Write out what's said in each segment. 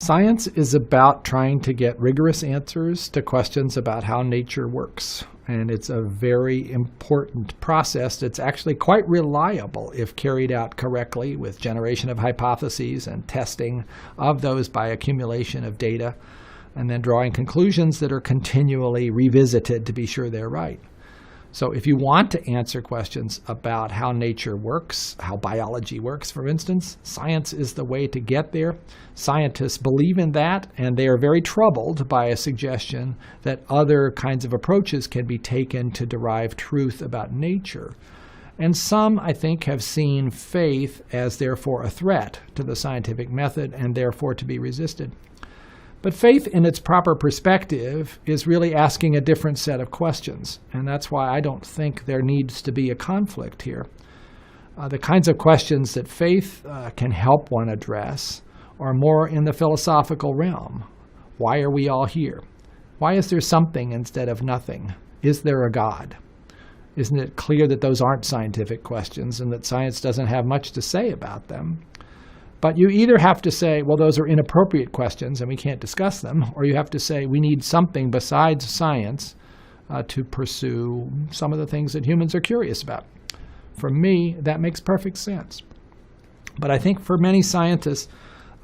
Science is about trying to get rigorous answers to questions about how nature works. And it's a very important process that's actually quite reliable if carried out correctly with generation of hypotheses and testing of those by accumulation of data, and then drawing conclusions that are continually revisited to be sure they're right. So if you want to answer questions about how nature works, how biology works, for instance, science is the way to get there. Scientists believe in that, and they are very troubled by a suggestion that other kinds of approaches can be taken to derive truth about nature. And some, I think, have seen faith as therefore a threat to the scientific method and therefore to be resisted. But faith in its proper perspective is really asking a different set of questions, and that's why I don't think there needs to be a conflict here. The kinds of questions that faith can help one address are more in the philosophical realm. Why are we all here? Why is there something instead of nothing? Is there a God? Isn't it clear that those aren't scientific questions and that science doesn't have much to say about them? But you either have to say, well, those are inappropriate questions and we can't discuss them, or you have to say we need something besides science to pursue some of the things that humans are curious about. For me, that makes perfect sense. But I think for many scientists,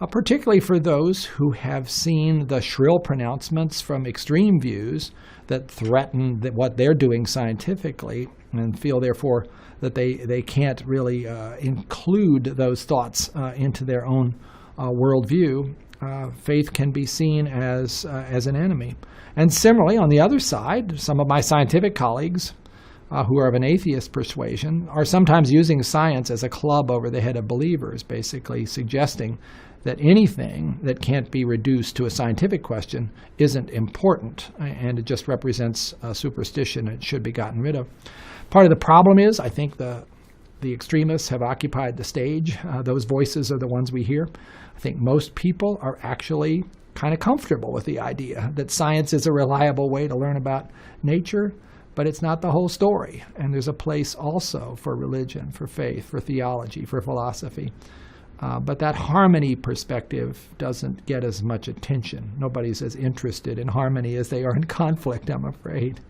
particularly for those who have seen the shrill pronouncements from extreme views that threaten what they're doing scientifically and feel, therefore, that they can't really include those thoughts into their own worldview, faith can be seen as an enemy. And similarly, on the other side, some of my scientific colleagues who are of an atheist persuasion are sometimes using science as a club over the head of believers, basically suggesting that anything that can't be reduced to a scientific question isn't important, and it just represents a superstition and it should be gotten rid of. Part of the problem is, I think the extremists have occupied the stage. Those voices are the ones we hear. I think most people are actually kind of comfortable with the idea that science is a reliable way to learn about nature, but it's not the whole story. And there's a place also for religion, for faith, for theology, for philosophy. But that harmony perspective doesn't get as much attention. Nobody's as interested in harmony as they are in conflict, I'm afraid.